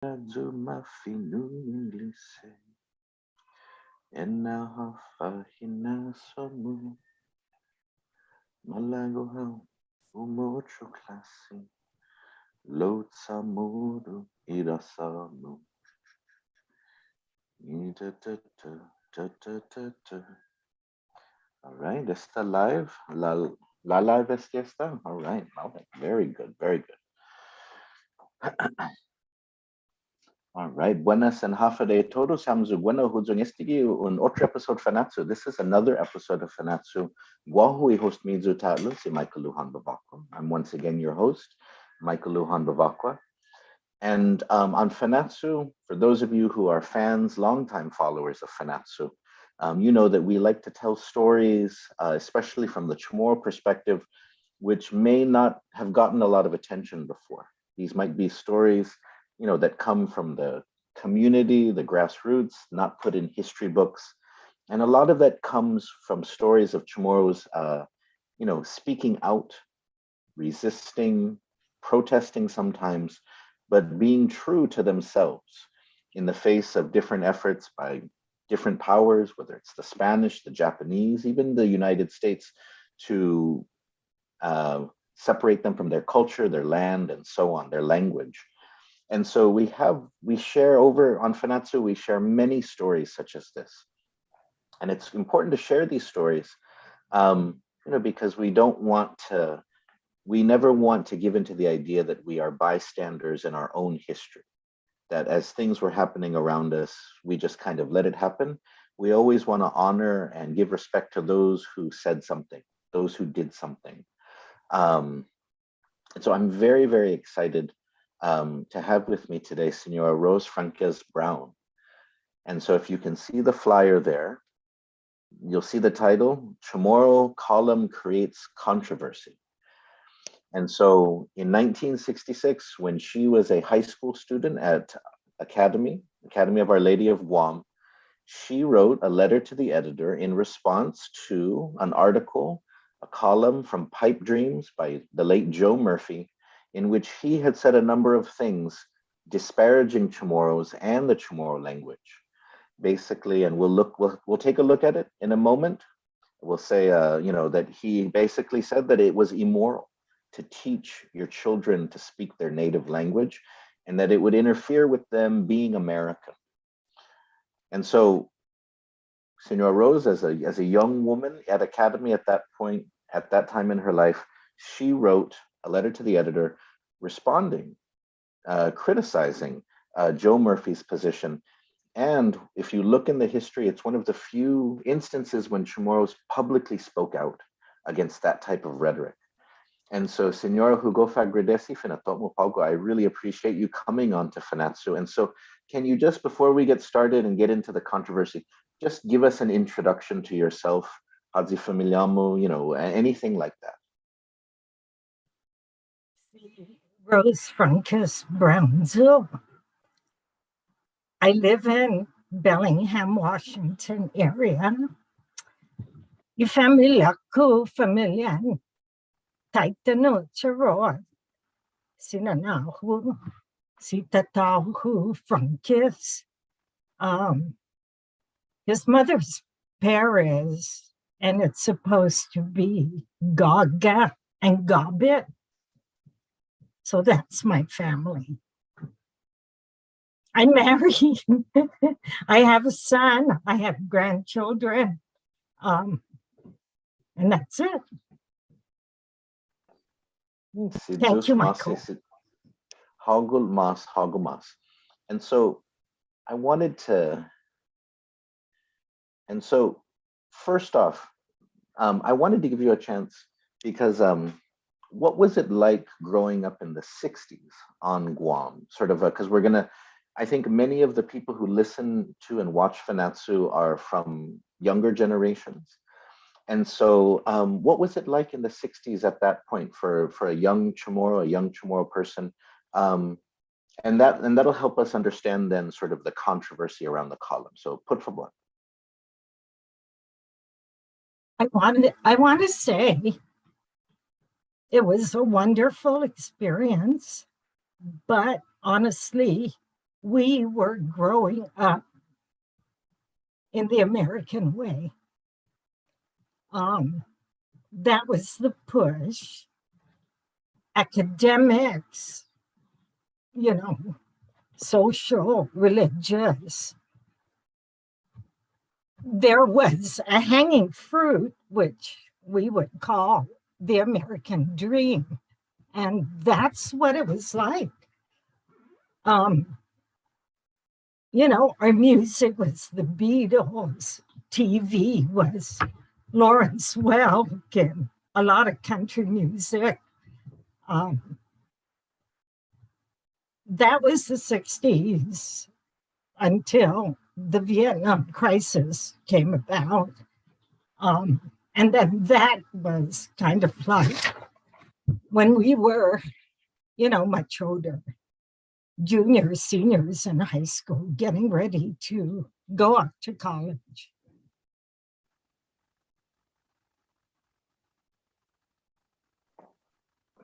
Mafinulise enahafahinasomu malagohau umocho klasi lotsamudu irasamu ita. All right, está live. La live es que está. All right, very good, very good. All right, buenas and hafa de todos. Hamzu bueno huzungistigi un otro episode Fanachu. This is another episode of Fanachu. Guahui host mizu tatlu si Michael Lujan Bavakwa. I'm once again your host, Michael Lujan Bavakwa. And on Fanachu, for those of you who are fans, longtime followers of Fanachu, you know that we like to tell stories, especially from the Chamorro perspective, which may not have gotten a lot of attention before. These might be stories, you know, that come from the community, the grassroots, not put in history books. And a lot of that comes from stories of Chamorros, you know, speaking out, resisting, protesting sometimes, but being true to themselves in the face of different efforts by different powers, whether it's the Spanish, the Japanese, even the United States, to separate them from their culture, their land, and so on, their language. And so we share over on Fanachu, we share many stories such as this. And it's important to share these stories, you know, because we never want to give into the idea that we are bystanders in our own history, that as things were happening around us, we just kind of let it happen. We always want to honor and give respect to those who said something, those who did something. And so I'm very, very excited to have with me today, Senora Rose Franquez Brown. And so if you can see the flyer there, you'll see the title, Chamorro Column Creates Controversy. And so in 1966, when she was a high school student at Academy of Our Lady of Guam, she wrote a letter to the editor in response to an article, a column from Pipe Dreams by the late Joe Murphy, in which he had said a number of things disparaging Chamorros and the Chamorro language. Basically, and we'll take a look at it in a moment. We'll say, you know, that he basically said that it was immoral to teach your children to speak their native language, and that it would interfere with them being American. And so, Senora Rose, as a young woman at Academy at that point, at that time in her life, she wrote a letter to the editor responding, criticizing Joe Murphy's position. And if you look in the history, it's one of the few instances when Chamorros publicly spoke out against that type of rhetoric. And so, Senora Hugo Fagredesi Finatomo Paugo, I really appreciate you coming on to Fanachu. And so, can you just, before we get started and get into the controversy, just give us an introduction to yourself, Hadzi Familiamu, you know, anything like that? Rose Franquez Brown. I live in Bellingham, Washington area. Y familia ko familia taitano charo sinanahu sitatahu Franquez. His mother's Paris, and it's supposed to be Gaga and Gobit. So that's my family. I'm married. I have a son. I have grandchildren. And that's it. Thank you, Michael. Hagul mas. And so I wanted to, and so first off, I wanted to give you a chance because what was it like growing up in the 60s on Guam? Sort of, because I think many of the people who listen to and watch Fanachu are from younger generations. And so what was it like in the 60s at that point for a young Chamorro person? And that'll help us understand then sort of the controversy around the column. So put for one. I want to say it was a wonderful experience, but honestly, we were growing up in the American way. That was the push. Academics, social, religious. There was a hanging fruit, which we would call the American dream. And that's what it was like. Our music was the Beatles, TV was Lawrence Welk and a lot of country music. That was the 60s until the Vietnam crisis came about. And then that was kind of like when we were, much older, juniors, seniors in high school, getting ready to go off to college.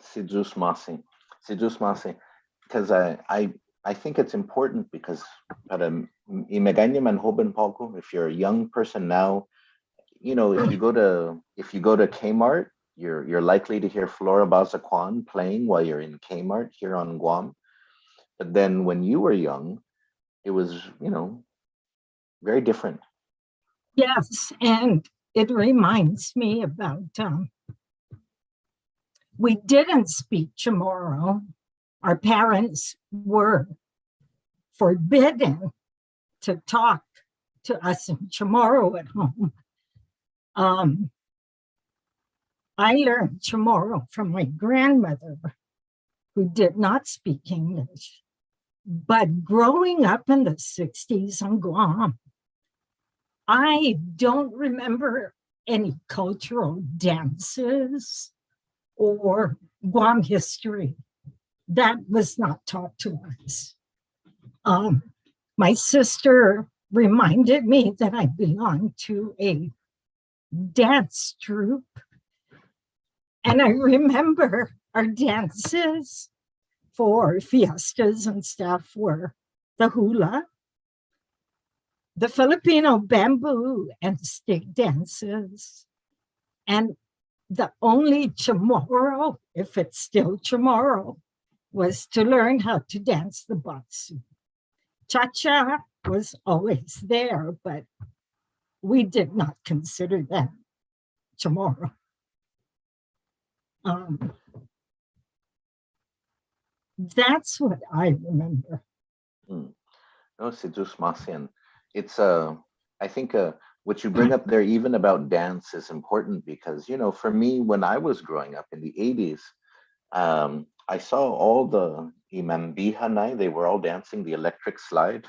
Sijus Masi. Because I think it's important because if you're a young person now, if you go to Kmart, you're likely to hear Flora Bazaquan playing while you're in Kmart here on Guam. But then when you were young, it was, very different. Yes, and it reminds me about we didn't speak Chamorro. Our parents were forbidden to talk to us in Chamorro at home. I learned Chamorro from my grandmother, who did not speak English. But growing up in the 60s on Guam, I don't remember any cultural dances or Guam history. That was not taught to us. My sister reminded me that I belonged to a dance troupe. And I remember our dances for fiestas and stuff were the hula, the Filipino bamboo and stick dances, and the only Chamorro, if it's still Chamorro, was to learn how to dance the batsu. Cha-cha was always there, but we did not consider that Chamorro. That's what I remember. No, Sijus Masian. It's I think what you bring up there, even about dance, is important because for me, when I was growing up in the 80s, I saw all the Imambihanai, they were all dancing the electric slide.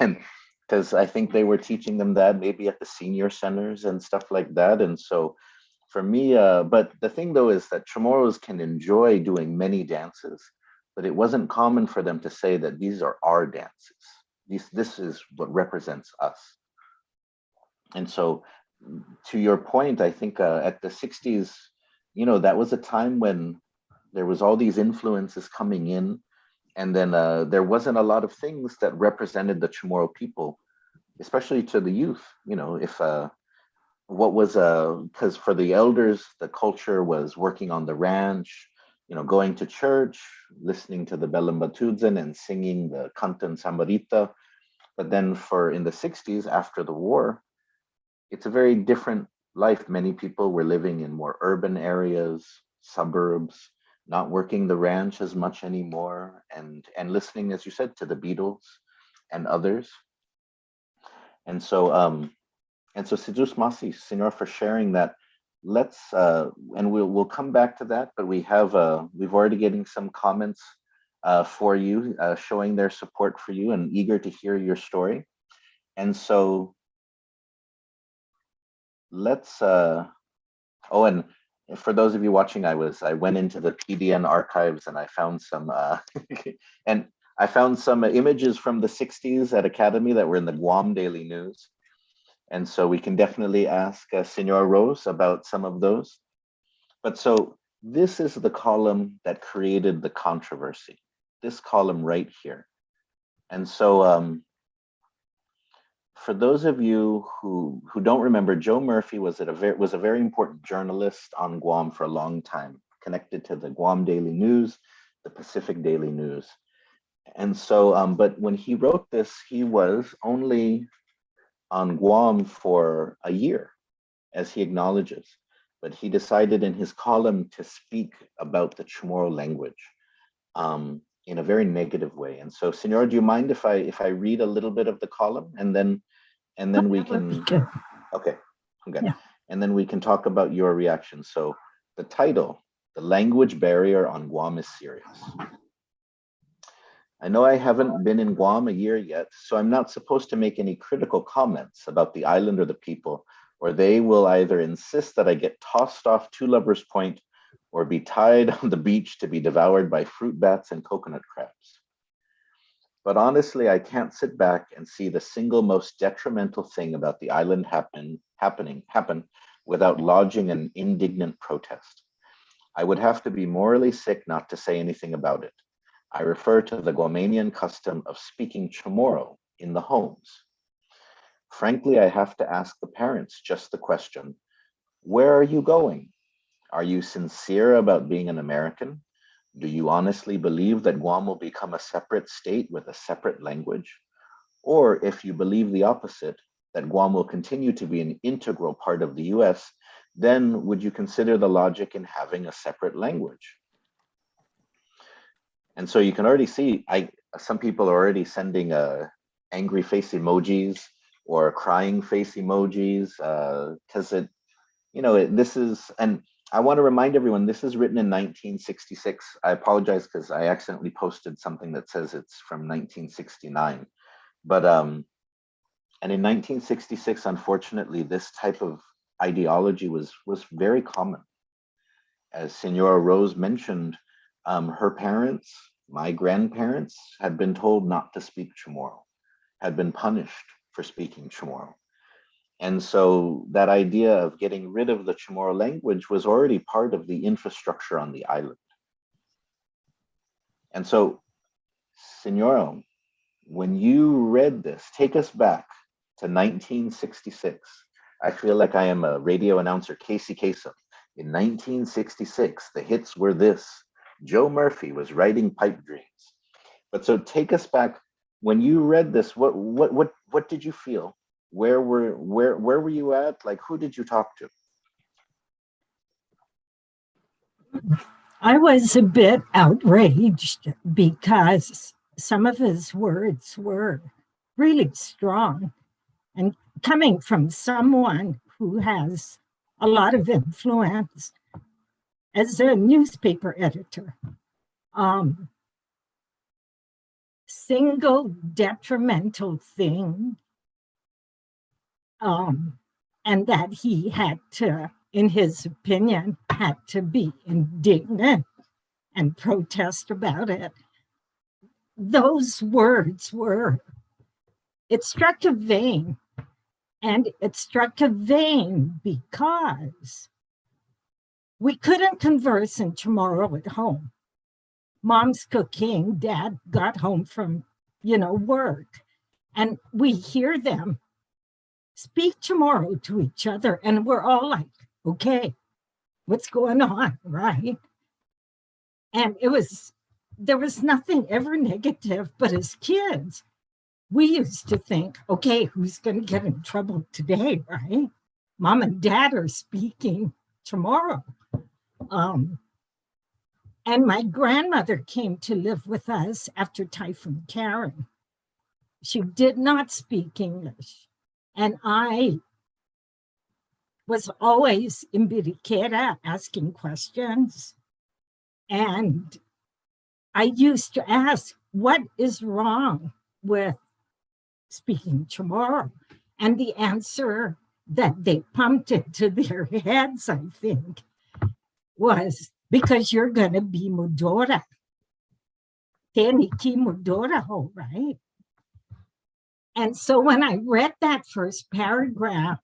And because I think they were teaching them that maybe at the senior centers and stuff like that. And so for me, but the thing though is that Chamorros can enjoy doing many dances, but it wasn't common for them to say that these are our dances. This is what represents us. And so to your point, I think at the 60s, that was a time when there was all these influences coming in, and then there wasn't a lot of things that represented the Chamorro people, especially to the youth. If what was because for the elders, the culture was working on the ranch, going to church, listening to the Belambatudzin and singing the Kantan Sambarita. But then in the 60s, after the war, it's a very different life. Many people were living in more urban areas, suburbs, not working the ranch as much anymore, and listening, as you said, to the Beatles and others. And so Sijus Masi, Senor, for sharing that. Let's and we'll come back to that, but we've already getting some comments for you, showing their support for you and eager to hear your story. And so let's and for those of you watching, I went into the PDN archives and I found some and I found some images from the 60s at Academy that were in the Guam Daily News. And so we can definitely ask Senor Rose about some of those. But so this is the column that created the controversy. This column right here. And so for those of you who don't remember, Joe Murphy was a very important journalist on Guam for a long time, connected to the Guam Daily News, the Pacific Daily News. And so, but when he wrote this, he was only on Guam for a year, as he acknowledges. But he decided in his column to speak about the Chamorro language in a very negative way. And so, Senora, do you mind if I read a little bit of the column, and then we can, okay, Yeah. and then we can talk about your reaction. So the title, "The Language Barrier on Guam is Serious." I know I haven't been in Guam a year yet, so I'm not supposed to make any critical comments about the island or the people, or they will either insist that I get tossed off to Lover's Point or be tied on the beach to be devoured by fruit bats and coconut crabs. But honestly, I can't sit back and see the single most detrimental thing about the island happen without lodging an indignant protest. I would have to be morally sick not to say anything about it. I refer to the Guamanian custom of speaking Chamorro in the homes. Frankly, I have to ask the parents just the question, where are you going? Are you sincere about being an American? Do you honestly believe that Guam will become a separate state with a separate language? Or if you believe the opposite, that Guam will continue to be an integral part of the US, then would you consider the logic in having a separate language? And so you can already see, some people are already sending angry face emojis or crying face emojis, because this is, and I want to remind everyone, this is written in 1966. I apologize because I accidentally posted something that says it's from 1969. But and in 1966, unfortunately, this type of ideology was very common. As Senora Rose mentioned, her parents, my grandparents, had been told not to speak Chamorro, had been punished for speaking Chamorro. And so that idea of getting rid of the Chamorro language was already part of the infrastructure on the island. And so, Senora, when you read this, take us back to 1966. I feel like I am a radio announcer, Casey Kasem. In 1966, the hits were this. Joe Murphy was writing Pipe Dreams. But so take us back. When you read this, what did you feel? Where were you at? Like, who did you talk to? I was a bit outraged because some of his words were really strong, and coming from someone who has a lot of influence as a newspaper editor. Single detrimental thing, and that he had to, in his opinion, had to be indignant and protest about it. Those words it struck a vein, and it struck a vein because we couldn't converse in Chamorro at home. Mom's cooking, Dad got home from, work, and we hear them speak Chamorro to each other, and we're all like, okay, what's going on, right? And there was nothing ever negative, but as kids, we used to think, okay, who's going to get in trouble today, right? Mom and Dad are speaking Chamorro. And my grandmother came to live with us after Typhoon Karen. She did not speak English. And I was always in Biriquera asking questions. And I used to ask, what is wrong with speaking Chamorro? And the answer that they pumped into their heads, I think, was because you're going to be Mudora. Teniki Mudora ho, right? And so when I read that first paragraph,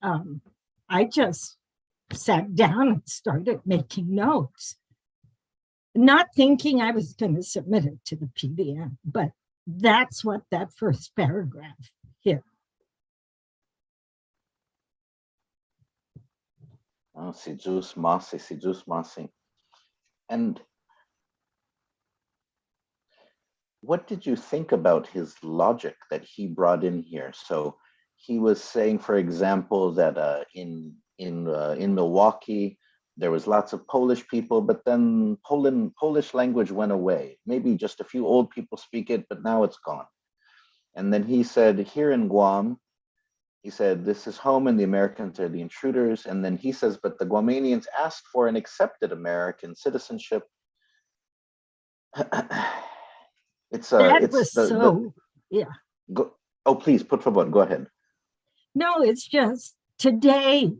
I just sat down and started making notes, not thinking I was going to submit it to the PDM, but That's what that first paragraph hit. Oh, si jus masi, si jus masi. And what did you think about his logic that he brought in here? So he was saying, for example, that in Milwaukee there was lots of Polish people, but then Polish language went away. Maybe just a few old people speak it, but now it's gone. And then he said, here in Guam, he said, this is home and the Americans are the intruders. And then he says, but the Guamanians asked for and accepted American citizenship. Yeah. Go, oh, please, por favor, go ahead. No, it's just today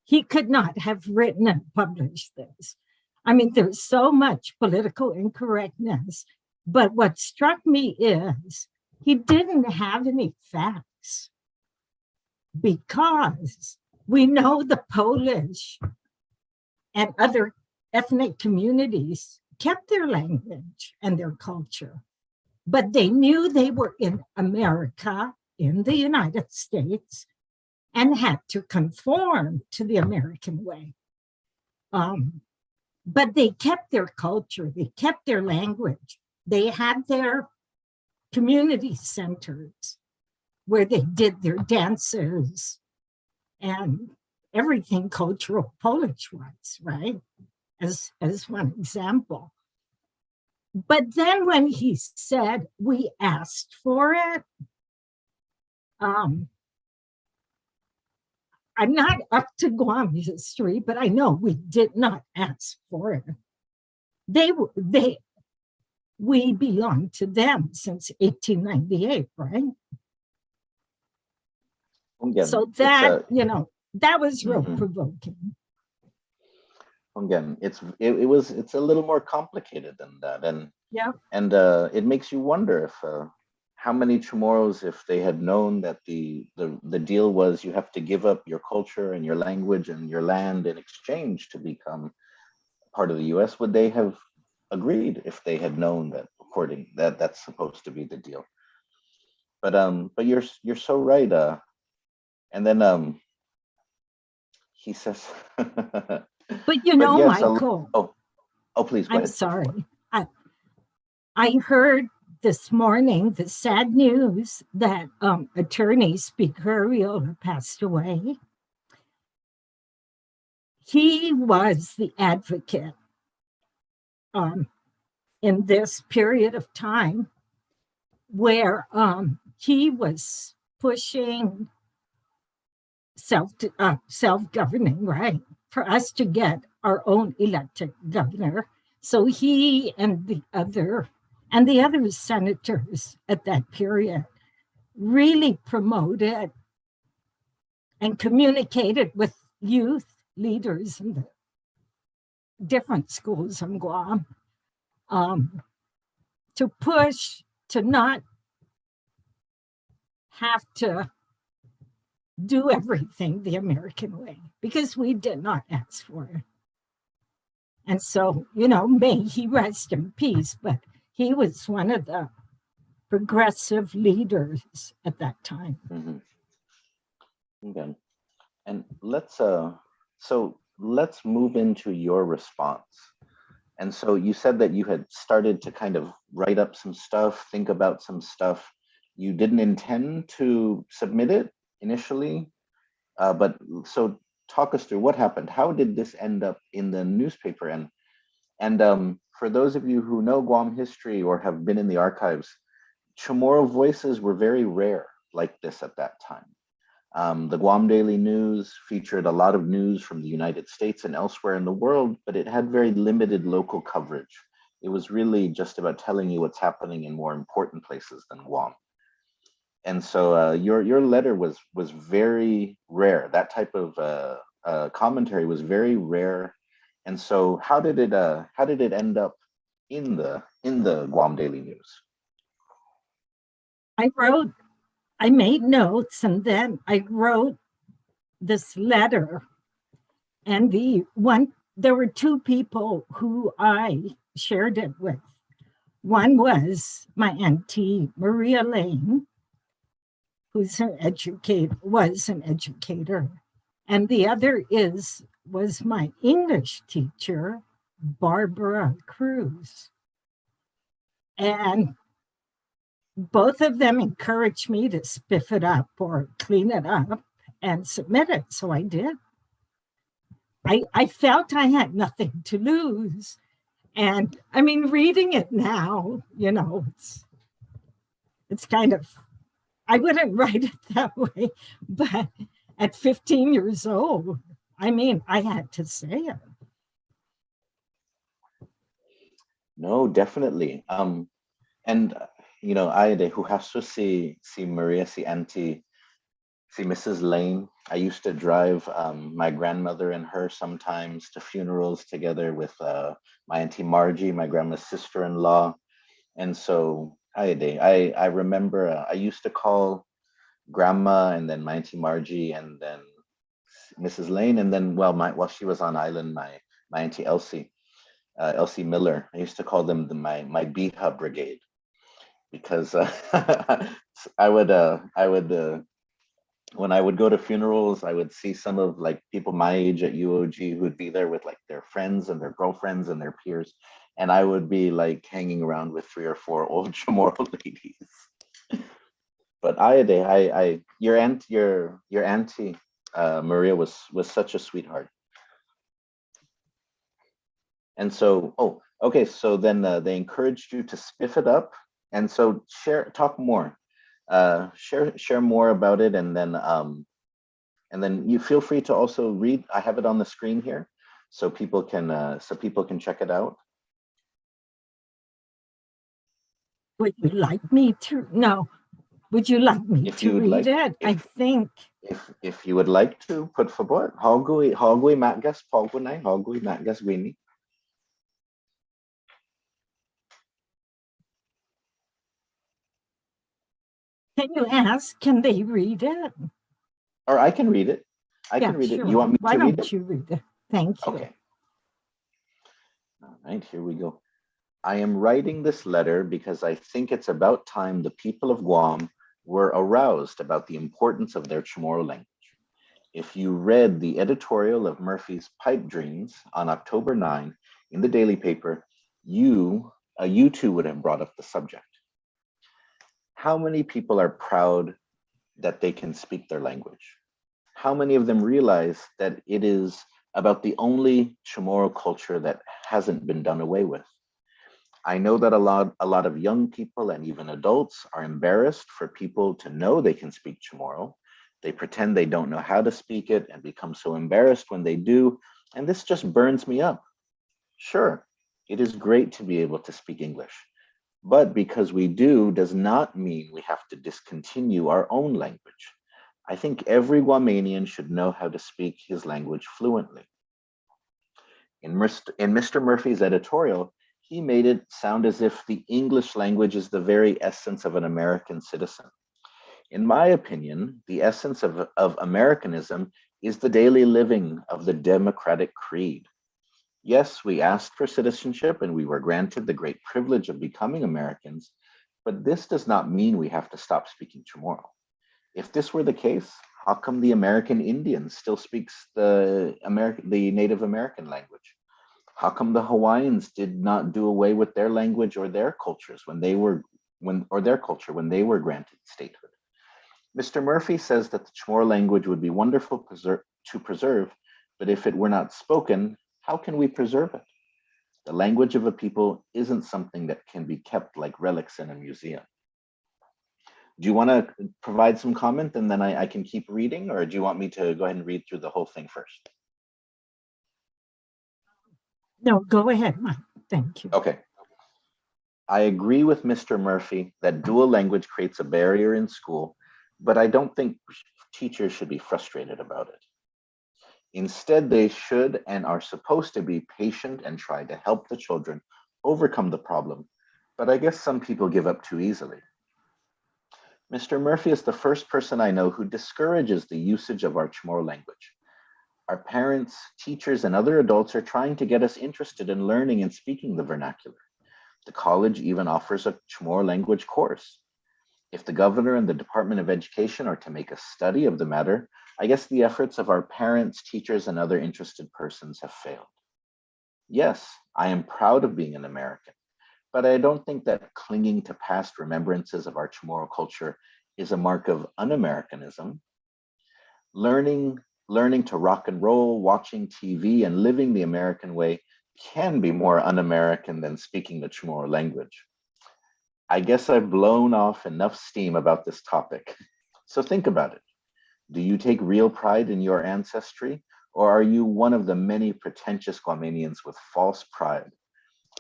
he could not have written and published this. I mean, there's so much political incorrectness, but what struck me is he didn't have any facts, because we know the Polish and other ethnic communities kept their language and their culture, but they knew they were in America, in the United States, and had to conform to the American way. But they kept their culture, they kept their language. They had their community centers where they did their dances and everything cultural Polish was, right? As one example. But then when he said we asked for it, I'm not up to Guam history, but I know we did not ask for it. We belonged to them since 1898, right? Again, so that, that was real provoking. Again, it's a little more complicated than that, and yeah, and it makes you wonder if how many Chamorros, if they had known that the deal was you have to give up your culture and your language and your land in exchange to become part of the U.S., would they have agreed if they had known that that's supposed to be the deal? But you're so right. And then he says. But yes, Michael. Please go I'm ahead. Sorry. I heard this morning the sad news that attorney Speaker Ariola passed away. He was the advocate in this period of time where he was pushing self-governing, right? For us to get our own elected governor. So he and the other senators at that period really promoted and communicated with youth leaders in the different schools in Guam to push to not have to do everything the American way, because we did not ask for it. And so, may he rest in peace, but he was one of the progressive leaders at that time. Okay. And let's move into your response. And so you said that you had started to kind of write up some stuff, think about some stuff. You didn't intend to submit it initially, but so talk us through what happened. How did this end up in the newspaper? And for those of you who know Guam history or have been in the archives, Chamorro voices were very rare like this at that time. The Guam Daily News featured a lot of news from the United States and elsewhere in the world, but it had very limited local coverage. It was really just about telling you what's happening in more important places than Guam. And so your letter was very rare. That type of commentary was very rare. And so how did it end up in the Guam Daily News? I made notes, and then I wrote this letter. And there were two people who I shared it with. One was my auntie Maria Lane, who's was an educator, and the other was my English teacher, Barbara Cruz. And both of them encouraged me to spiff it up or clean it up and submit it. So I did. I felt I had nothing to lose. And I mean, reading it now, it's kind of, I wouldn't write it that way, but at 15 years old, I mean, I had to say it. No, definitely. And I who has to see Maria, see Auntie, see Mrs. Lane. I used to drive my grandmother and her sometimes to funerals together with my Auntie Margie, my grandma's sister-in-law. And so I remember I used to call grandma and then my Auntie Margie and then Mrs. Lane, and then while she was on island, my Auntie Elsie. Elsie Miller. I used to call them my Biha Brigade because I would when I would go to funerals, I would see some of like people my age at UOG who would be there with like their friends and their girlfriends and their peers, and I would be like hanging around with 3 or 4 old Chamorro ladies. But your auntie Maria was such a sweetheart. And so, okay. So then they encouraged you to spiff it up, and so talk more, share more about it, and then you feel free to also read. I have it on the screen here, so people can check it out. Would you like me to? No. Would you like me to read it? I think. If you would like to, put forward. Hogui matgas pogwinai, hogui matgas wini. Can you ask? Can they read it? Or I can read it. I can read it. You want me to read it? Why don't you read it? Thank you. Okay. All right, here we go. I am writing this letter because I think it's about time the people of Guam were aroused about the importance of their Chamorro language. If you read the editorial of Murphy's Pipe Dreams on October 9 in the daily paper, you too would have brought up the subject. How many people are proud that they can speak their language? How many of them realize that it is about the only Chamorro culture that hasn't been done away with? I know that a lot of young people and even adults are embarrassed for people to know they can speak Chamorro. They pretend they don't know how to speak it and become so embarrassed when they do, and this just burns me up. Sure, it is great to be able to speak English, but because we do does not mean we have to discontinue our own language. I think every Guamanian should know how to speak his language fluently. In Mr. Murphy's editorial, he made it sound as if the English language is the very essence of an American citizen. In my opinion, the essence of Americanism is the daily living of the democratic creed. Yes, we asked for citizenship and we were granted the great privilege of becoming Americans, but this does not mean we have to stop speaking Chamorro. If this were the case, how come the American Indian still speaks the Native American language? How come the Hawaiians did not do away with their language or their cultures when they were granted statehood? Mr. Murphy says that the Chamorro language would be wonderful to preserve, but if it were not spoken, how can we preserve it? The language of a people isn't something that can be kept like relics in a museum. Do you want to provide some comment and then I can keep reading, or do you want me to go ahead and read through the whole thing first? No, go ahead, Mike. Thank you. Okay. I agree with Mr. Murphy that dual language creates a barrier in school, but I don't think teachers should be frustrated about it. Instead, they should and are supposed to be patient and try to help the children overcome the problem, but I guess some people give up too easily. Mr. Murphy is the first person I know who discourages the usage of our Chamorro language. Our parents, teachers, and other adults are trying to get us interested in learning and speaking the vernacular. The college even offers a Chamorro language course. If the governor and the Department of Education are to make a study of the matter, I guess the efforts of our parents, teachers, and other interested persons have failed. Yes, I am proud of being an American, but I don't think that clinging to past remembrances of our Chamorro culture is a mark of un-Americanism. Learning to rock and roll, watching TV, and living the American way can be more un-American than speaking the Chamorro language. I guess I've blown off enough steam about this topic. So think about it. Do you take real pride in your ancestry, or are you one of the many pretentious Guamanians with false pride?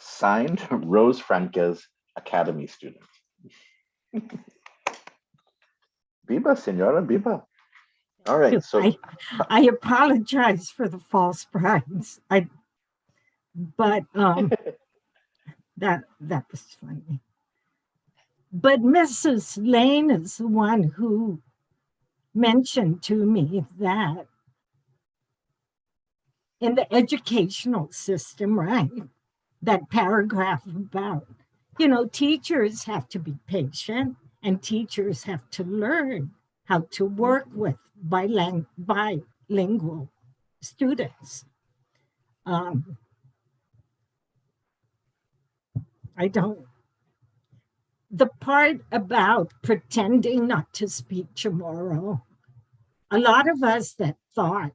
Signed, Rose Franquez, Academy student. Biba, senora, Biba. All right, so I apologize for the false prides. But that was funny. But Mrs. Lane is the one who mentioned to me that in the educational system, right, that paragraph about, teachers have to be patient and teachers have to learn how to work with bilingual students. The part about pretending not to speak Chamorro, a lot of us that thought,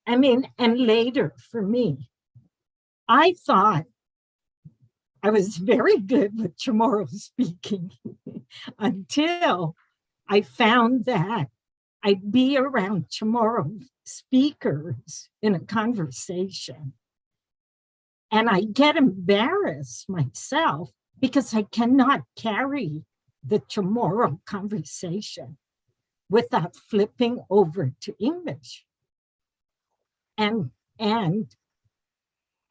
and later for me, I thought I was very good with Chamorro speaking until I found that I'd be around Chamorro speakers in a conversation. And I get embarrassed myself because I cannot carry the Chamorro conversation without flipping over to English. And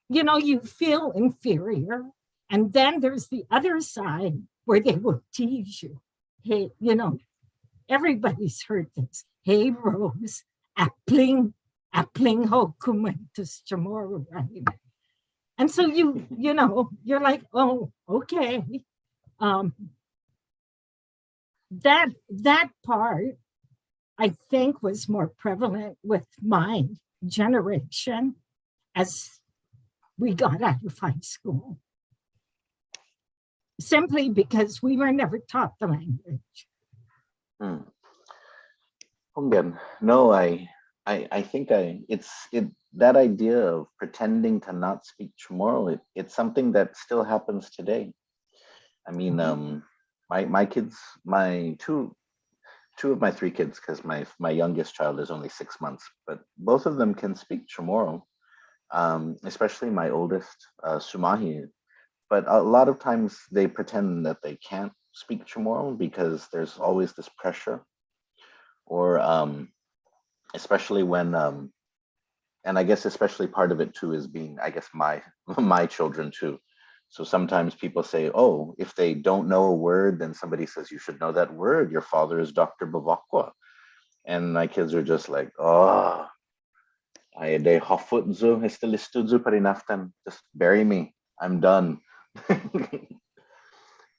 you feel inferior. And then there's the other side where they will tease you. Hey, everybody's heard this. Hey, Rose, apling ho kumentus Chamorro, right? And so you're like, oh, okay. That part, I think, was more prevalent with my generation as we got out of high school. Simply because we were never taught the language. No, I think that idea of pretending to not speak Chamorro, it's something that still happens today. My kids, two of my three kids, because my youngest child is only 6 months, but both of them can speak Chamorro, especially my oldest, Sumahi. But a lot of times they pretend that they can't speak Chamorro because there's always this pressure, or especially when, and I guess especially part of it too is being, I guess, my children too. So sometimes people say, oh, if they don't know a word, then somebody says, you should know that word. Your father is Dr. Bavakwa. And my kids are just like, oh, just bury me. I'm done.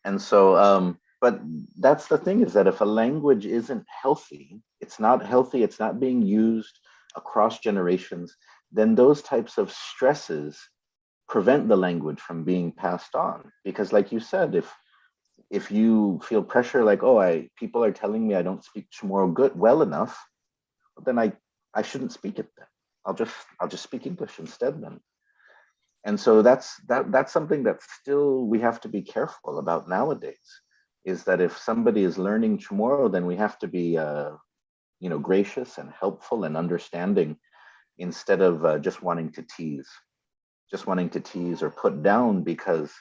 And so, but that's the thing, is that if a language isn't healthy, it's not being used across generations, then those types of stresses prevent the language from being passed on. Because like you said, if you feel pressure, like, oh, people are telling me I don't speak Chamorro well enough, then I shouldn't speak it then. I'll just speak English instead then. And so that's something that still we have to be careful about nowadays, is that if somebody is learning Chamorro, then we have to be gracious and helpful and understanding, instead of just wanting to tease or put down, because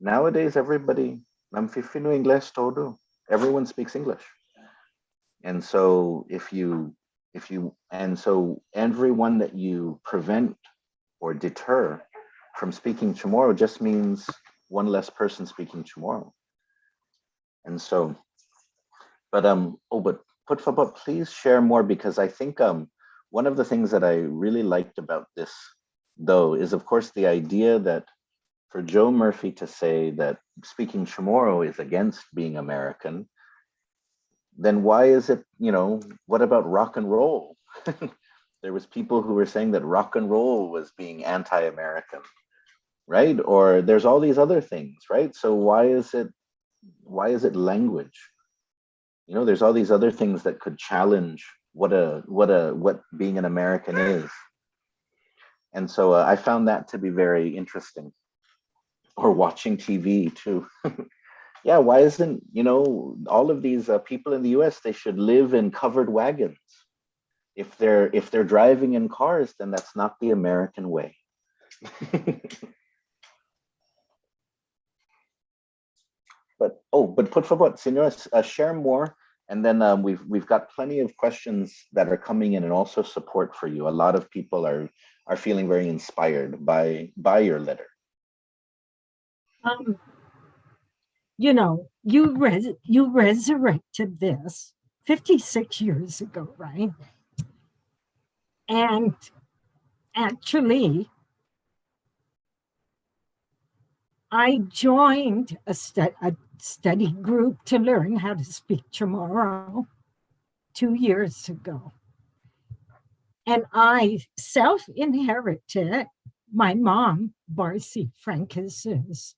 nowadays everybody, everyone speaks English. And so so everyone that you prevent or deter from speaking Chamorro just means one less person speaking Chamorro. And so, but Putfaba, please share more, because I think one of the things that I really liked about this, though, is of course the idea that for Joe Murphy to say that speaking Chamorro is against being American, then why is it, what about rock and roll? There was people who were saying that rock and roll was being anti-American, right? Or there's all these other things, right? So why is it language? There's all these other things that could challenge what being an American is. And so I found that to be very interesting. Or watching TV too. Yeah, why isn't, all of these people in the US, they should live in covered wagons. If they're driving in cars, then that's not the American way. But por favor, señores, share more, and then we've got plenty of questions that are coming in, and also support for you. A lot of people are feeling very inspired by your letter. You resurrected this 56 years ago, right? And actually, I joined a study group to learn how to speak Chamorro 2 years ago. And I self-inherited my mom, Rose Franquez's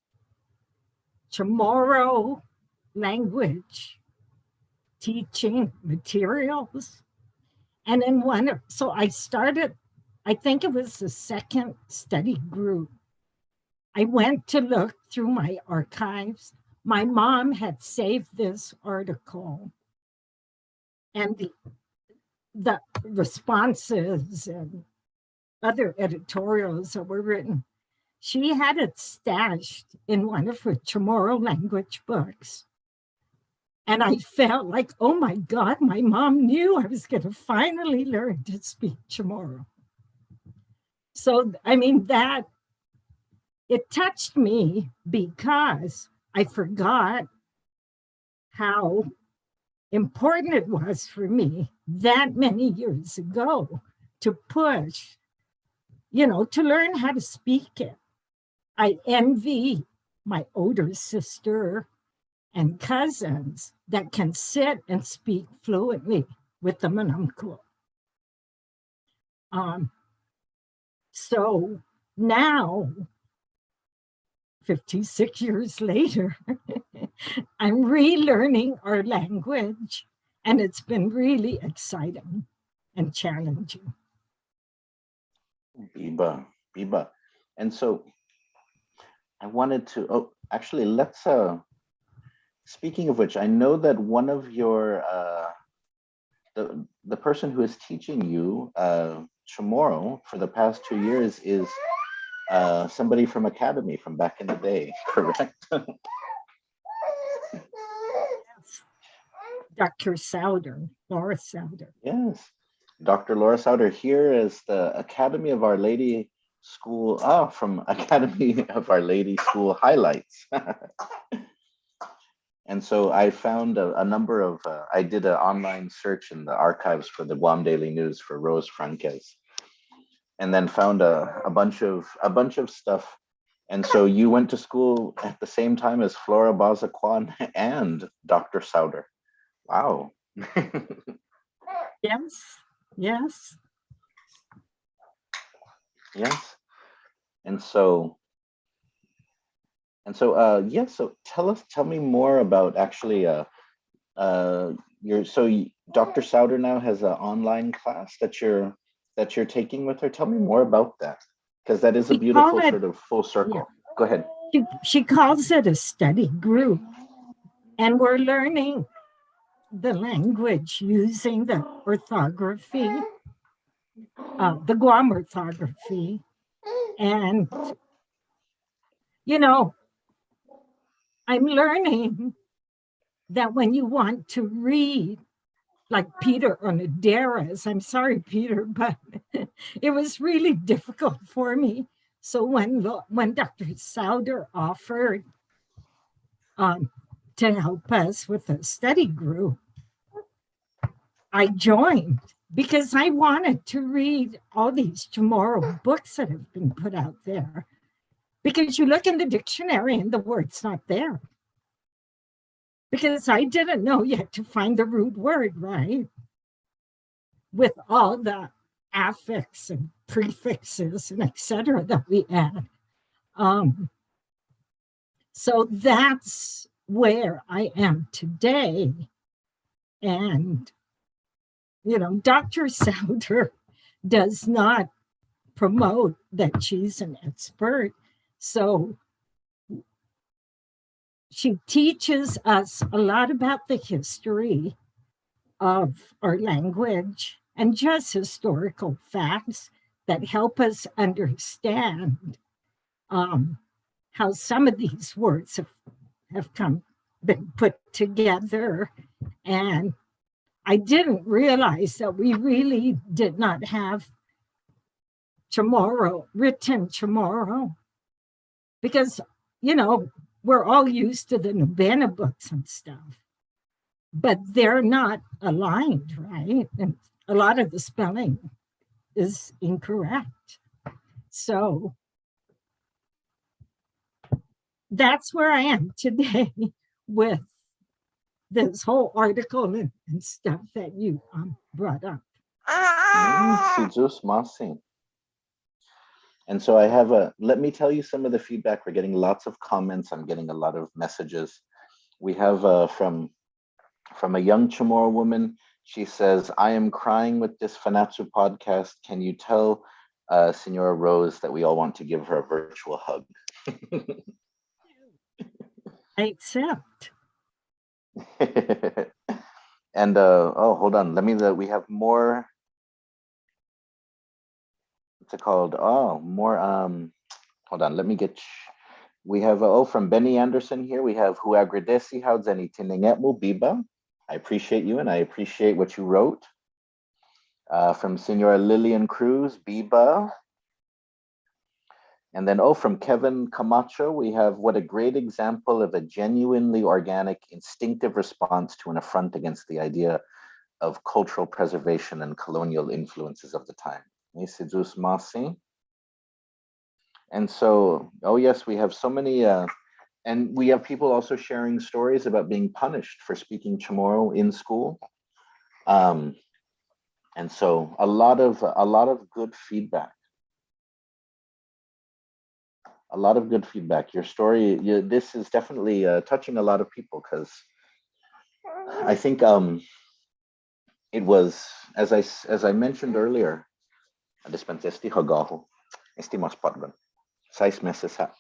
Chamorro language teaching materials. And so I started, I think it was the second study group. I went to look through my archives. My mom had saved this article, and the responses and other editorials that were written. She had it stashed in one of her Chamorro language books. And I felt like, oh my God, my mom knew I was going to finally learn to speak Chamorro. So, it touched me because I forgot how important it was for me that many years ago to push, to learn how to speak it. I envy my older sister and cousins that can sit and speak fluently with the Manamku. So now, 56 years later, I'm relearning our language, and it's been really exciting and challenging. Biba. And so I wanted to, actually, let's, speaking of which, I know that one of your, the person who is teaching you Chamorro for the past 2 years is somebody from Academy from back in the day, correct? Yes. Dr. Souder, Laura Souder. Yes, Dr. Laura Souder here is the Academy of Our Lady School, from Academy of Our Lady School highlights. And so I found a number of, I did an online search in the archives for the Guam Daily News for Rose Franquez, and then found a bunch of stuff. And so you went to school at the same time as Flora Bazaquan and Dr. Souder. Wow. Yes. And so tell me more about actually Dr. Souder now has an online class that you're taking with her. Tell me more about that, because that is a beautiful sort of full circle. Yeah. Go ahead. She calls it a study group, and we're learning the language using the orthography, the Guam orthography. And, I'm learning that when you want to read, like Peter Onoderas, I'm sorry, Peter, but it was really difficult for me. So when Dr. Souder offered to help us with a study group, I joined because I wanted to read all these Chamorro books that have been put out there, Because you look in the dictionary and the word's not there. Because I didn't know yet to find the root word, right? With all the affix and prefixes and etc. that we add. So that's where I am today. And, Dr. Souter does not promote that she's an expert. So she teaches us a lot about the history of our language and just historical facts that help us understand how some of these words have been put together. And I didn't realize that we really did not have written Chamorro, because, we're all used to the Nubena books and stuff, but they're not aligned, right? And a lot of the spelling is incorrect. So that's where I am today with this whole article and stuff that you brought up. And so I have let me tell you some of the feedback. We're getting lots of comments. I'm getting a lot of messages. We have from a young Chamorro woman. She says, I am crying with this Fanachu podcast. Can you tell Senora Rose that we all want to give her a virtual hug? I accept. And hold on. We have more. What's it called? Oh, more. Hold on. Let me get. We have from Benny Anderson here. We have Hu agradece how zeni tininget mo biba. I appreciate you and I appreciate what you wrote. From Senora Lillian Cruz, biba. And then, from Kevin Camacho, we have what a great example of a genuinely organic, instinctive response to an affront against the idea of cultural preservation and colonial influences of the time. And so, yes, we have so many, and we have people also sharing stories about being punished for speaking Chamorro in school. And so a lot of good feedback. A lot of good feedback. Your story, this is definitely touching a lot of people, because I think it was, as I mentioned earlier, dispensesti hagaho, esti mas padgan, 6 meses ha.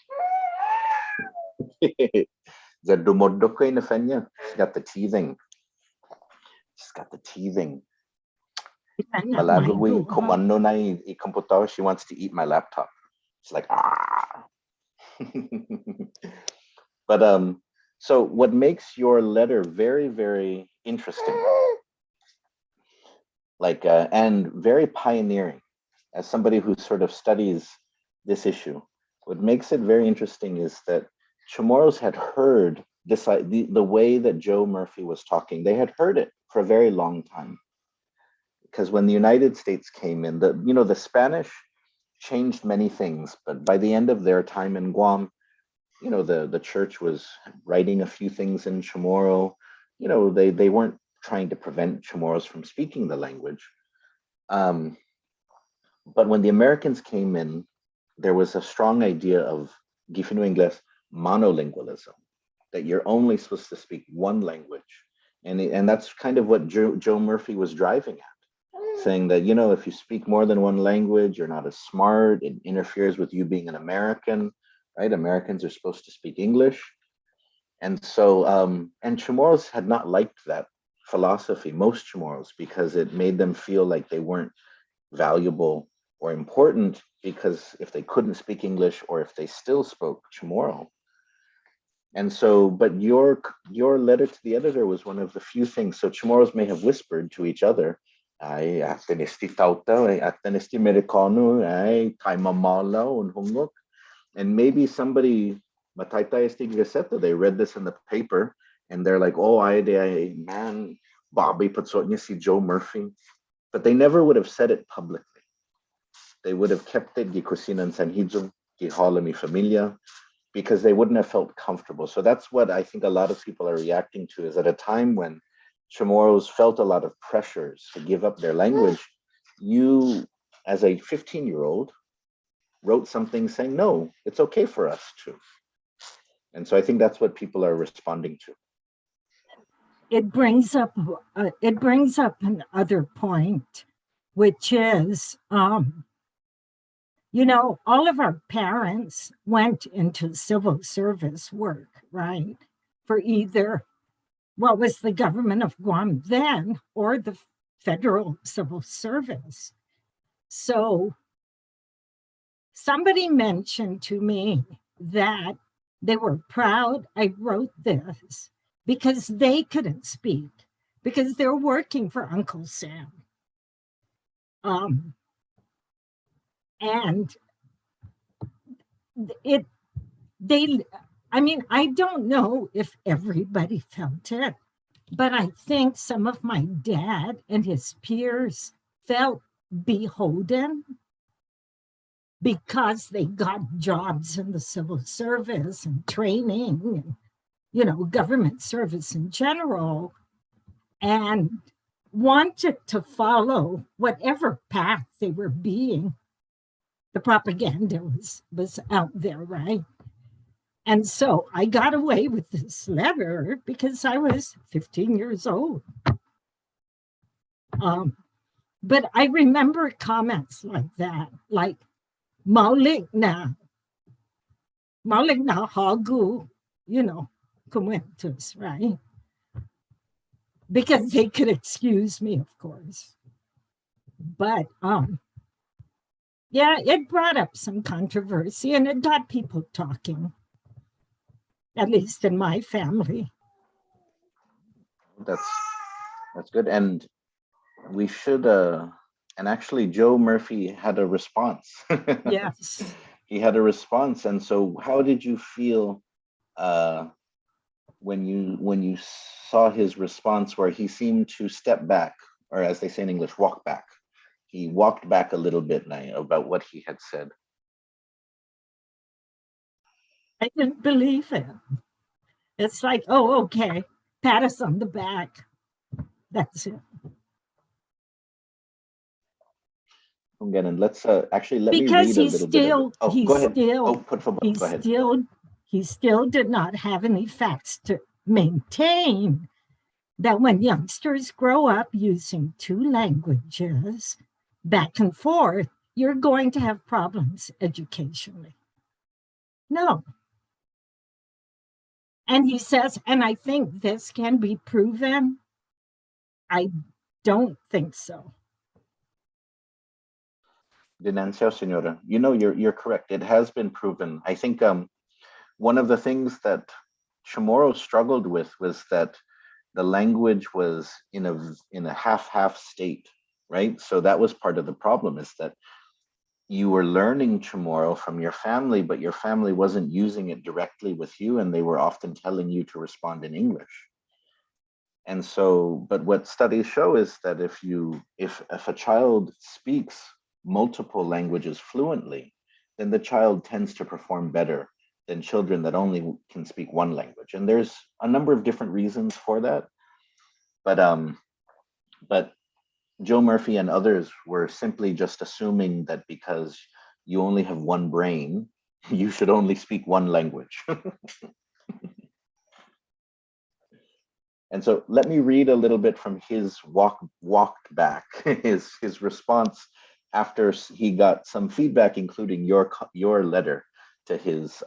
The dumodoko in Fenya, she's got the teething. She's got the teething. Malagui komando na I computador. She wants to eat my laptop. She's like, ah. But so what makes your letter very, very interesting, and very pioneering, as somebody who sort of studies this issue, what makes it very interesting is that Chamorros had heard this, the way that Joe Murphy was talking. They had heard it for a very long time, because when the United States came in, the Spanish changed many things, but by the end of their time in Guam, the church was writing a few things in Chamorro. They weren't trying to prevent Chamorros from speaking the language. But when the Americans came in, there was a strong idea of Gifino Ingles monolingualism, that you're only supposed to speak one language. And that's kind of what Joe Murphy was driving at, saying that, if you speak more than one language, you're not as smart, it interferes with you being an American, right? Americans are supposed to speak English. And so, and Chamorros had not liked that philosophy, most Chamorros, because it made them feel like they weren't valuable or important, because if they couldn't speak English, or if they still spoke Chamorro. And so, but your letter to the editor was one of the few things. So Chamorros may have whispered to each other, ay, aten esti tauta, aten esti americano, ay, taimamala, un humlook. And maybe somebody, Mataita esti Griseta, they read this in the paper, and they're like, oh, man, Bobby Patsotnya si Joe Murphy. But they never would have said it publicly. They would have kept it Gikusin and Sanhijum, Quijala mi familia, because they wouldn't have felt comfortable. So that's what I think a lot of people are reacting to, is at a time when Chamorros felt a lot of pressures to give up their language, you, as a 15-year-old, wrote something saying, no, it's okay for us to. And so I think that's what people are responding to. It brings up another point, which is, all of our parents went into civil service work, right? For either what was the government of Guam then or the federal civil service. So somebody mentioned to me that they were proud I wrote this because they couldn't speak, because they're working for Uncle Sam. And I don't know if everybody felt it, but I think some of my dad and his peers felt beholden because they got jobs in the civil service and training and, government service in general, and wanted to follow whatever path they were being. The propaganda was out there, right? And so I got away with this letter because I was 15 years old. But I remember comments like that, like, Maulik na hagu, kumentus, right? Because they could excuse me, of course. But yeah, it brought up some controversy and it got people talking, at least in my family. That's good. And we should and actually Joe Murphy had a response. Yes. He had a response. And so how did you feel when you saw his response, where he seemed to step back, or as they say in English, walk back? He walked back a little bit about what he had said. I didn't believe it. It's like, oh, okay, pat us on the back. That's it. Again, let's actually let because me read a little bit of it. Oh, go ahead. Go ahead. He still did not have any facts to maintain that when youngsters grow up using two languages back and forth, you're going to have problems educationally. No. And he says, and I think this can be proven. I don't think so. Denuncio, Senora. You're correct. It has been proven. I think one of the things that Chamorro struggled with was that the language was in a half state, right? So that was part of the problem, is that you were learning Chamorro from your family, but your family wasn't using it directly with you, and they were often telling you to respond in English. And so, but what studies show is that if a child speaks multiple languages fluently, then the child tends to perform better than children that only can speak one language. And there's a number of different reasons for that. But Joe Murphy and others were simply just assuming that because you only have one brain, you should only speak one language. And so let me read a little bit from his walked back, his response after he got some feedback, including your letter to his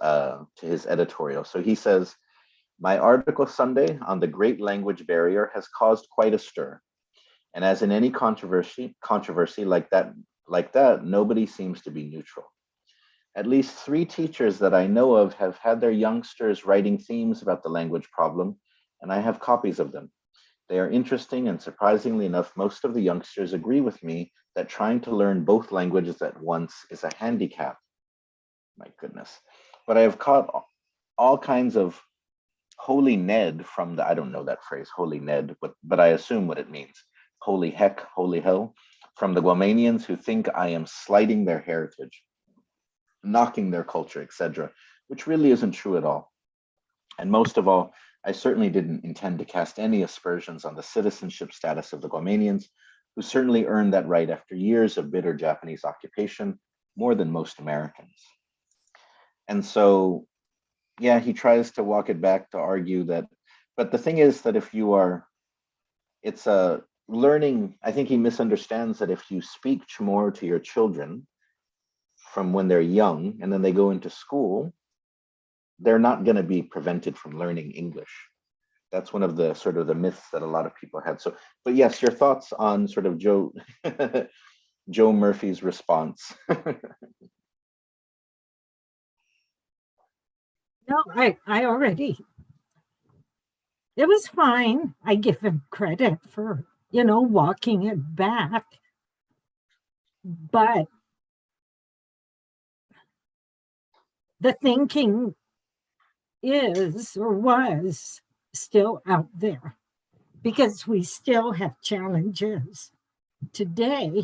editorial. So he says, my article Sunday on the Great Language Barrier has caused quite a stir. And as in any controversy like that, nobody seems to be neutral. At least 3 teachers that I know of have had their youngsters writing themes about the language problem, and I have copies of them. They are interesting, and surprisingly enough, most of the youngsters agree with me that trying to learn both languages at once is a handicap. My goodness. But I have caught all kinds of holy Ned from I don't know that phrase, holy Ned, but I assume what it means. Holy heck, holy hell, from the Guamanians who think I am slighting their heritage. knocking their culture, etc., which really isn't true at all. And most of all, I certainly didn't intend to cast any aspersions on the citizenship status of the Guamanians, who certainly earned that right after years of bitter Japanese occupation, more than most Americans. And so, yeah, he tries to walk it back to argue that, but the thing is that if you are, it's a learning, I think he misunderstands that if you speak Chamorro to your children from when they're young and then they go into school, they're not going to be prevented from learning English. That's one of the sort of the myths that a lot of people had. So, but yes, your thoughts on sort of Joe Joe Murphy's response. No, I already, it was fine. I give him credit for, walking it back. But the thinking is or was still out there because we still have challenges today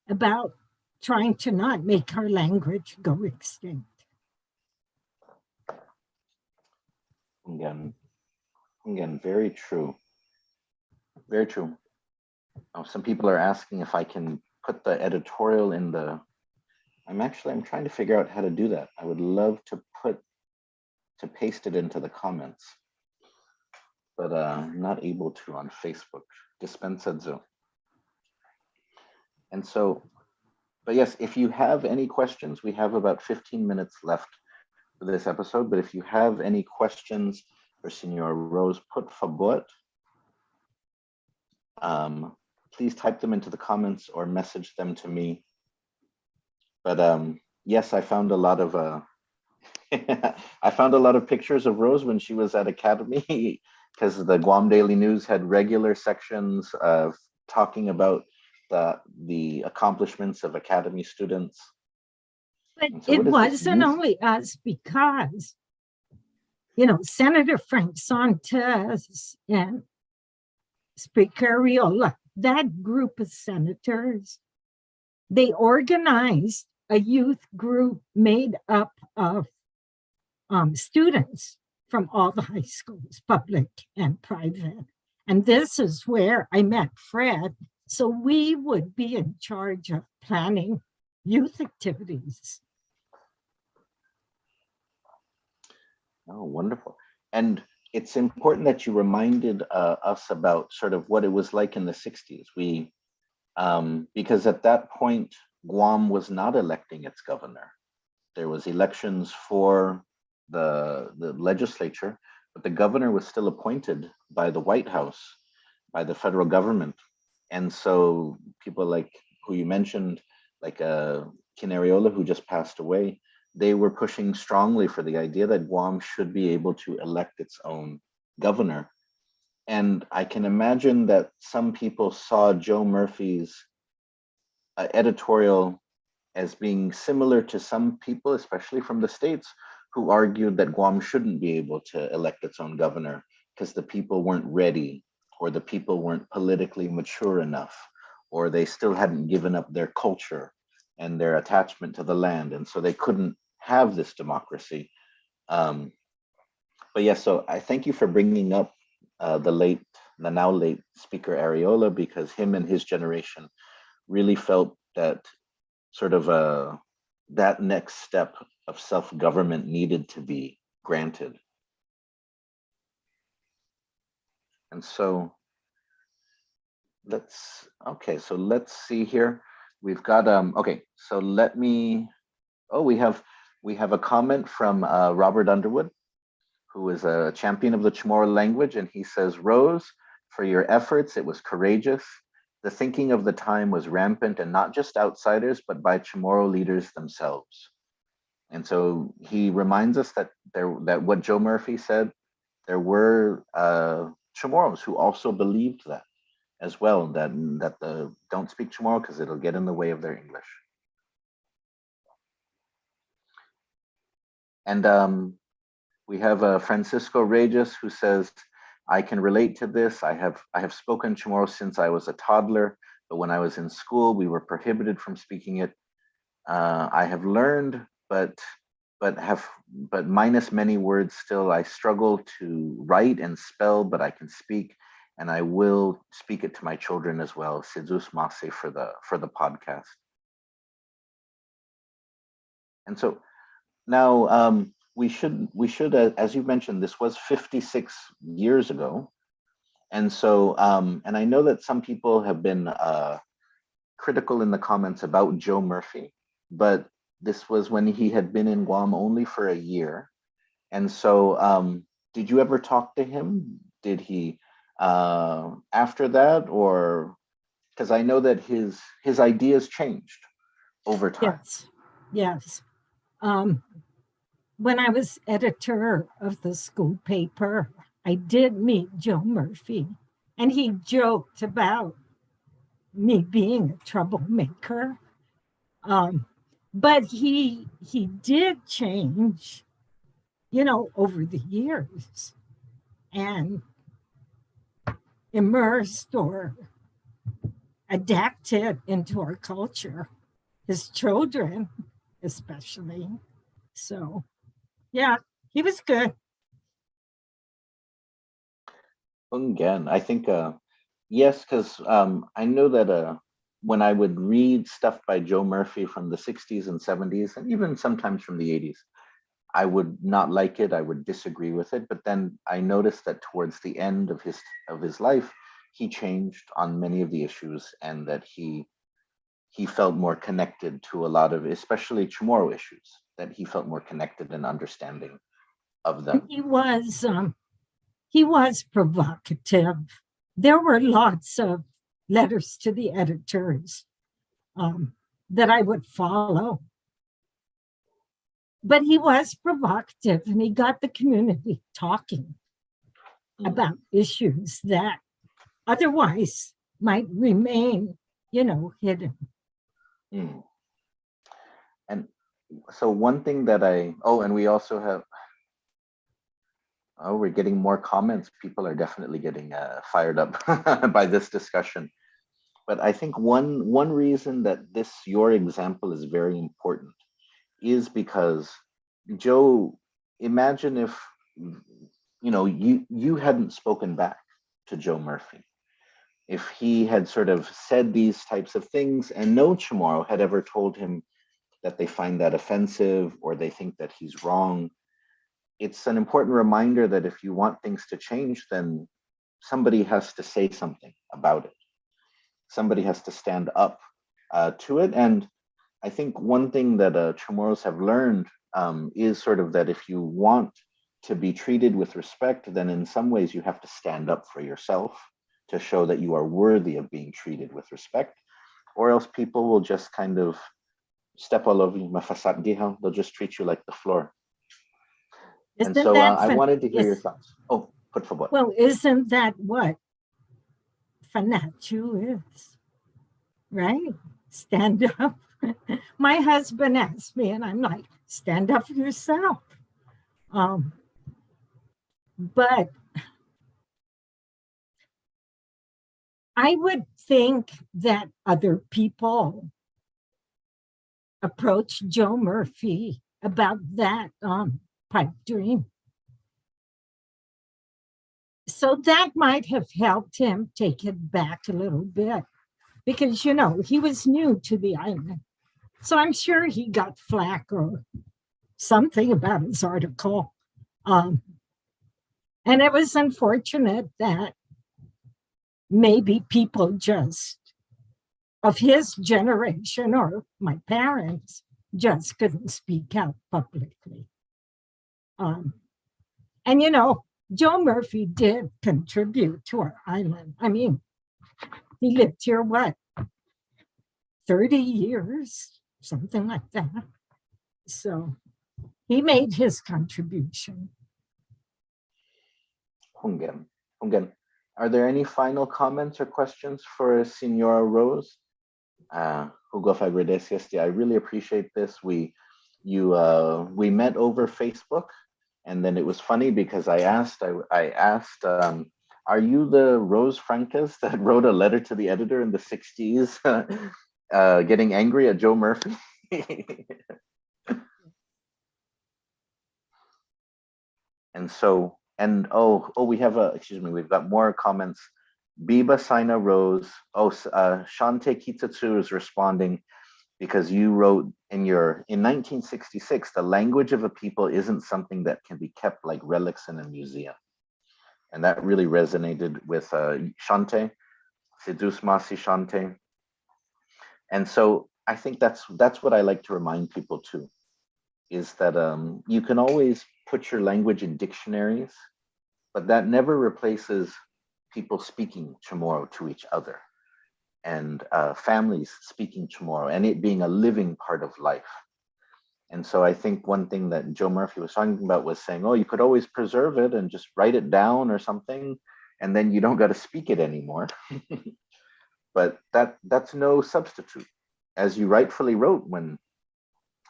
about trying to not make our language go extinct. Again, very true. Very true. Oh, some people are asking if I can put the editorial in the, I'm trying to figure out how to do that. I would love to paste it into the comments, but I'm not able to on Facebook. Dispensadzo. And so, but yes, if you have any questions, we have about 15 minutes left for this episode, but if you have any questions for Senor Rose, por favor, please type them into the comments or message them to me. But yes, I found a lot of I found a lot of pictures of Rose when she was at Academy because the Guam Daily News had regular sections of talking about the accomplishments of Academy students. But so it wasn't only us because, Senator Frank Santos and Speaker Ariola, that group of senators, they organized a youth group made up of students from all the high schools, public and private. And this is where I met Fred. So we would be in charge of planning youth activities. Oh, wonderful. And it's important that you reminded us about sort of what it was like in the 60s. Because at that point, Guam was not electing its governor. There was elections for the legislature, but the governor was still appointed by the White House, by the federal government. And so people like who you mentioned, like Kin Ariola, who just passed away, they were pushing strongly for the idea that Guam should be able to elect its own governor. And I can imagine that some people saw Joe Murphy's editorial as being similar to some people, especially from the States, who argued that Guam shouldn't be able to elect its own governor because the people weren't ready, or the people weren't politically mature enough, or they still hadn't given up their culture and their attachment to the land, and so they couldn't have this democracy. But yes, so I thank you for bringing up the now late Speaker Ariola, because him and his generation really felt that sort of that next step of self-government needed to be granted. And so let's see here. We've got okay, so we have a comment from Robert Underwood, who is a champion of the Chamorro language, and he says, Rose, for your efforts, it was courageous. The thinking of the time was rampant, and not just outsiders, but by Chamorro leaders themselves. And so he reminds us that what Joe Murphy said, there were Chamorros who also believed that as well, that don't speak Chamorro because it'll get in the way of their English. And we have Francisco Regis, who says, I can relate to this. I have spoken Chamorro since I was a toddler, but when I was in school, we were prohibited from speaking it. I have learned, but but minus many words still. I struggle to write and spell, but I can speak, and I will speak it to my children as well. Sidzus Mase for the podcast. And so now we should as you mentioned, this was 56 years ago. And so and I know that some people have been critical in the comments about Joe Murphy, but this was when he had been in Guam only for a year. And so did you ever talk to him? Did he after that, or because I know that his ideas changed over time. Yes. When I was editor of the school paper, I did meet Joe Murphy, and he joked about me being a troublemaker. But he did change, over the years, and immersed or adapted into our culture, his children especially. So, yeah, he was good. Again, I think yes, because I know that when I would read stuff by Joe Murphy from the 60s and 70s, and even sometimes from the 80s, I would not like it. I would disagree with it. But then I noticed that towards the end of his life, he changed on many of the issues, and that he felt more connected to a lot of, especially Chamorro issues, that he felt more connected and understanding of them. He was provocative. There were lots of letters to the editors that I would follow. But he was provocative, and he got the community talking about issues that otherwise might remain, hidden. And so one thing that and we also have, we're getting more comments. People are definitely getting fired up by this discussion. But I think one reason that your example is very important is because, Joe, imagine if you hadn't spoken back to Joe Murphy. If he had sort of said these types of things, and no Chamorro had ever told him that they find that offensive or they think that he's wrong, it's an important reminder that if you want things to change, then somebody has to say something about it. Somebody has to stand up to it. And I think one thing that Chamorros have learned is sort of that if you want to be treated with respect, then in some ways you have to stand up for yourself to show that you are worthy of being treated with respect, or else people will just kind of step all over you. They'll just treat you like the floor. And so I wanted to hear your thoughts. Oh, por favor. Well, isn't that what Fanachu is? Right? Stand up. My husband asked me, and I'm like, stand up for yourself. But I would think that other people approached Joe Murphy about that pipe dream. So that might have helped him take it back a little bit, because, he was new to the island. So I'm sure he got flack or something about his article. And it was unfortunate that maybe people just of his generation or my parents just couldn't speak out publicly. And, Joe Murphy did contribute to our island. I mean, he lived here, 30 years, something like that. So he made his contribution. Hungen. Are there any final comments or questions for Senora Rose? Hugo Fagredesias, I really appreciate this. We met over Facebook, and then it was funny because I asked, are you the Rose Franquez that wrote a letter to the editor in the 60s getting angry at Joe Murphy? And so, and we have we've got more comments. Biba Sina Rose. Shante Kitatsu is responding because you wrote in 1966, the language of a people isn't something that can be kept like relics in a museum. And that really resonated with Shante, Sidus Masi Shante. And so I think that's what I like to remind people too, is that you can always put your language in dictionaries, but that never replaces people speaking Chamorro to each other, and families speaking Chamorro, and it being a living part of life. And so I think one thing that Joe Murphy was talking about was saying, you could always preserve it and just write it down or something, and then you don't got to speak it anymore. But that's no substitute, as you rightfully wrote when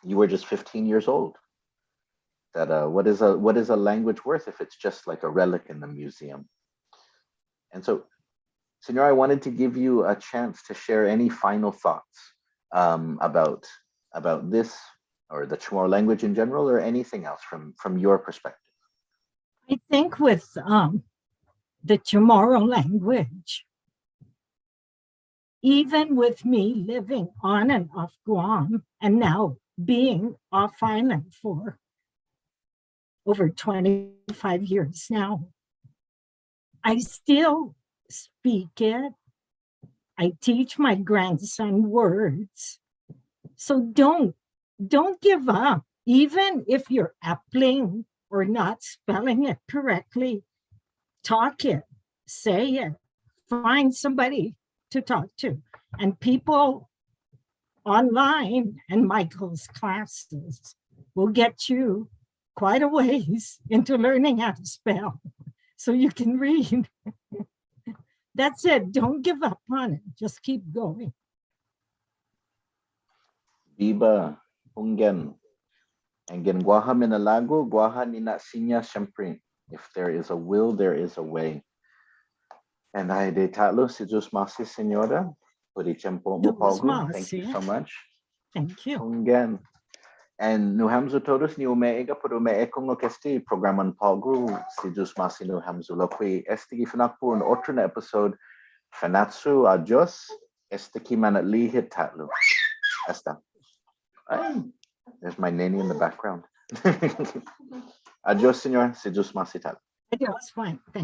you were just 15 years old. That what is a language worth if it's just like a relic in the museum? And so, Senor, I wanted to give you a chance to share any final thoughts about this, or the Chamorro language in general, or anything else from your perspective. I think with the Chamorro language, even with me living on and off Guam and now being off island for over 25 years now, I still speak it. I teach my grandson words. So don't give up. Even if you're appling or not spelling it correctly, talk it, say it, find somebody to talk to. And people online and Michael's classes will get you quite a ways into learning how to spell so you can read. That's it. Don't give up on it. Just keep going. Biba, Ungen, Engen Guaha Minalago, Guaha Nina Sinya Shemprin. If there is a will, there is a way. And I de tatlo si Diyos masi, Senora. Thank you so much. Thank you. Ungen. And no hamzo todos ni umeega por umeekong lo que este programan pagru si Diyos masi no hamzo lo que este gifanakpo un otro na episode. Fanachu, adios. Este ki manat lihit tatlo. Hasta. There's my nanny in the background. Adios, Senor. Si Diyos masi tatlo. Adios, fine. Thank you.